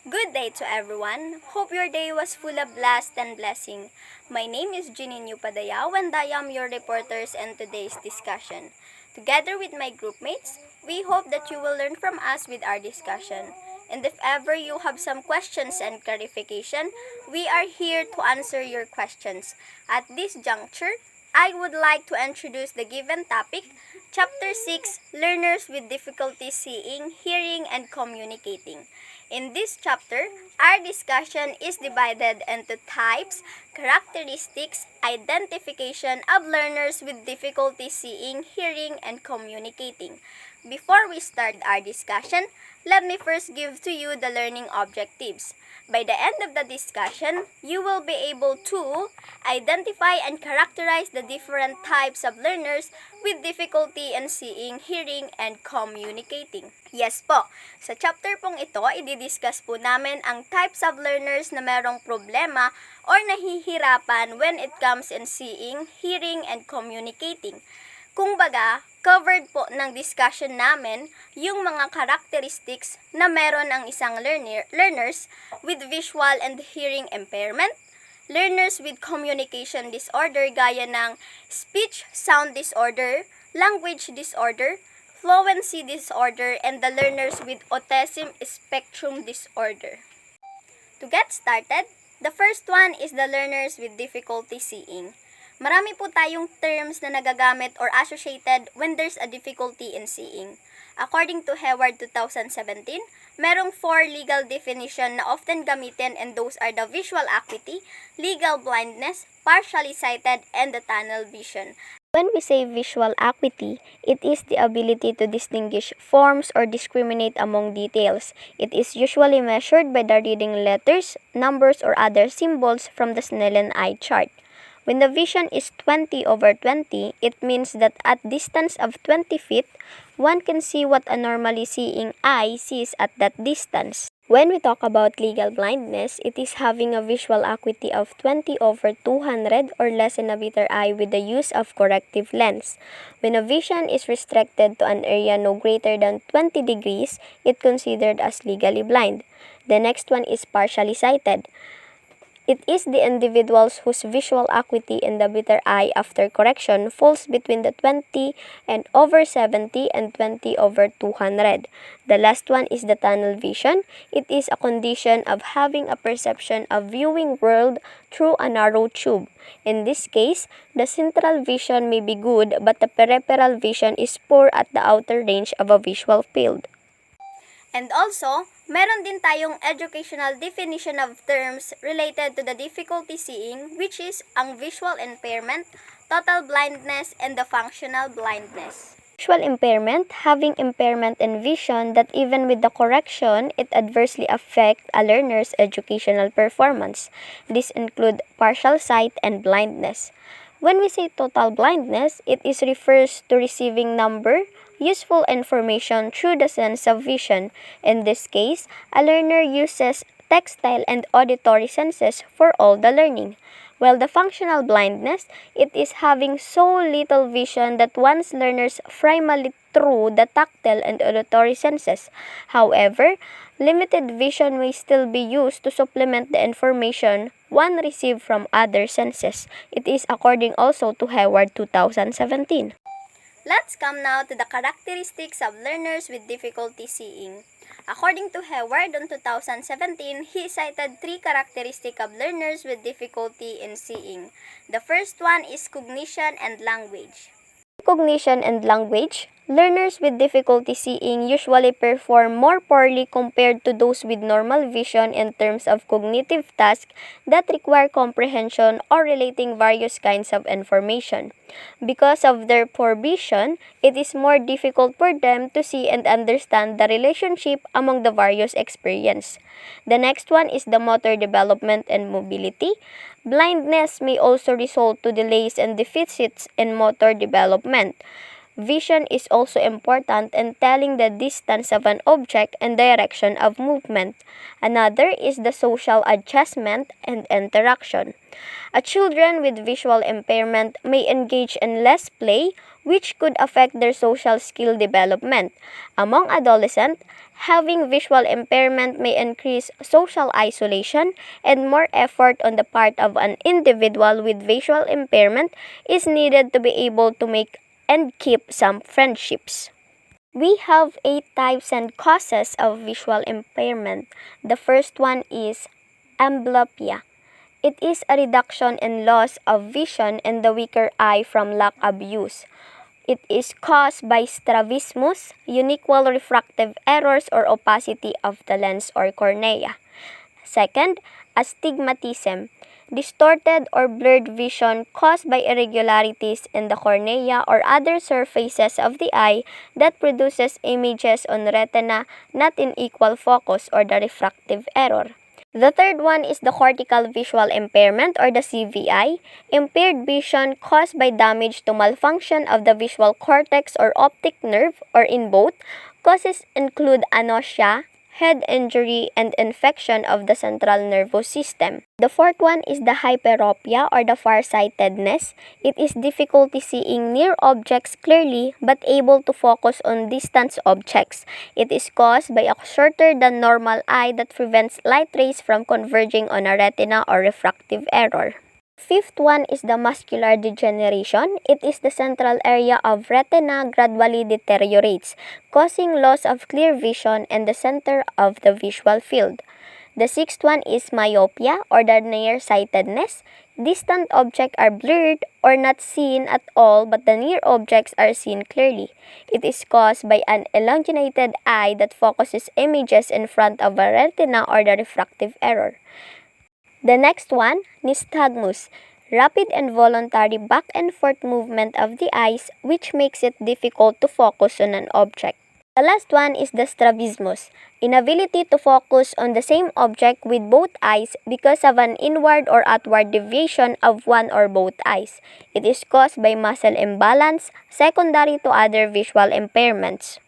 Good day to everyone. Hope your day was full of blast and blessing. My name is Jenin U Padayao and I am your reporters in today's discussion. Together with my groupmates, we hope that you will learn from us with our discussion. And if ever you have some questions and clarification, we are here to answer your questions. At this juncture, I would like to introduce the given topic, Chapter 6, Learners with Difficulty Seeing, Hearing, and Communicating. In this chapter, our discussion is divided into types, characteristics, identification of learners with difficulty seeing, hearing, and communicating. Before we start our discussion, let me first give to you the learning objectives. By the end of the discussion, you will be able to identify and characterize the different types of learners with difficulty in seeing, hearing, and communicating. Yes po, sa chapter pong ito, i-discuss po namin ang types of learners na merong problema or nahihirapan when it comes in seeing, hearing, and communicating. Kung baga, covered po ng discussion namin yung mga characteristics na meron ang isang learners with visual and hearing impairment, learners with communication disorder gaya ng speech sound disorder, language disorder, fluency disorder, and the learners with autism spectrum disorder. To get started, the first one is the learners with difficulty seeing. Marami po tayong terms na nagagamit or associated when there's a difficulty in seeing. According to Hayward 2017, merong 4 legal definition na often gamitin, and those are the visual acuity, legal blindness, partially sighted, and the tunnel vision. When we say visual acuity, it is the ability to distinguish forms or discriminate among details. It is usually measured by the reading letters, numbers, or other symbols from the Snellen eye chart. When the vision is 20/20, it means that at distance of 20 feet, one can see what a normally seeing eye sees at that distance. When we talk about legal blindness, it is having a visual acuity of 20/200 or less in a better eye with the use of corrective lens. When a vision is restricted to an area no greater than 20 degrees, it considered as legally blind. The next one is partially sighted. It is the individuals whose visual acuity in the bitter eye after correction falls between the 20/70 and 20/200. The last one is the tunnel vision. It is a condition of having a perception of viewing world through a narrow tube. In this case, the central vision may be good but the peripheral vision is poor at the outer range of a visual field. And also, meron din tayong educational definition of terms related to the difficulty seeing, which is ang visual impairment, total blindness, and the functional blindness. Visual impairment, having impairment in vision that even with the correction, it adversely affect a learner's educational performance. These include partial sight and blindness. When we say total blindness, it refers to receiving useful information through the sense of vision. In this case, a learner uses tactile and auditory senses for all the learning. While the functional blindness, it is having so little vision that one's learners primarily through the tactile and auditory senses. However, limited vision may still be used to supplement the information one received from other senses. It is according also to Hayward 2017. Let's come now to the characteristics of learners with difficulty seeing. According to Hayward in 2017, he cited 3 characteristics of learners with difficulty in seeing. The first one is cognition and language. Cognition and language. Learners with difficulty seeing usually perform more poorly compared to those with normal vision in terms of cognitive tasks that require comprehension or relating various kinds of information. Because of their poor vision, it is more difficult for them to see and understand the relationship among the various experiences. The next one is the motor development and mobility. Blindness may also result to delays and deficits in motor development. Vision is also important in telling the distance of an object and direction of movement. Another is the social adjustment and interaction. Children with visual impairment may engage in less play, which could affect their social skill development. Among adolescents, having visual impairment may increase social isolation, and more effort on the part of an individual with visual impairment is needed to be able to make and keep some friendships. We have 8 types and causes of visual impairment. The first one is amblyopia. It is a reduction in loss of vision in the weaker eye from lack of use. It is caused by strabismus, unequal refractive errors or opacity of the lens or cornea. Second, astigmatism, distorted or blurred vision caused by irregularities in the cornea or other surfaces of the eye that produces images on retina not in equal focus or the refractive error. The third one is the cortical visual impairment or the CVI, impaired vision caused by damage to malfunction of the visual cortex or optic nerve or in both. Causes include anosmia, head injury, and infection of the central nervous system. The fourth one is the hyperopia or the farsightedness. It is difficulty seeing near objects clearly but able to focus on distant objects. It is caused by a shorter than normal eye that prevents light rays from converging on a retina or refractive error. Fifth one is the macular degeneration. It is the central area of retina gradually deteriorates, causing loss of clear vision in the center of the visual field. The sixth one is myopia or the nearsightedness. Distant objects are blurred or not seen at all, but the near objects are seen clearly. It is caused by an elongated eye that focuses images in front of a retina or the refractive error. The next one, nystagmus, rapid and voluntary back and forth movement of the eyes which makes it difficult to focus on an object. The last one is the strabismus, inability to focus on the same object with both eyes because of an inward or outward deviation of one or both eyes. It is caused by muscle imbalance secondary to other visual impairments.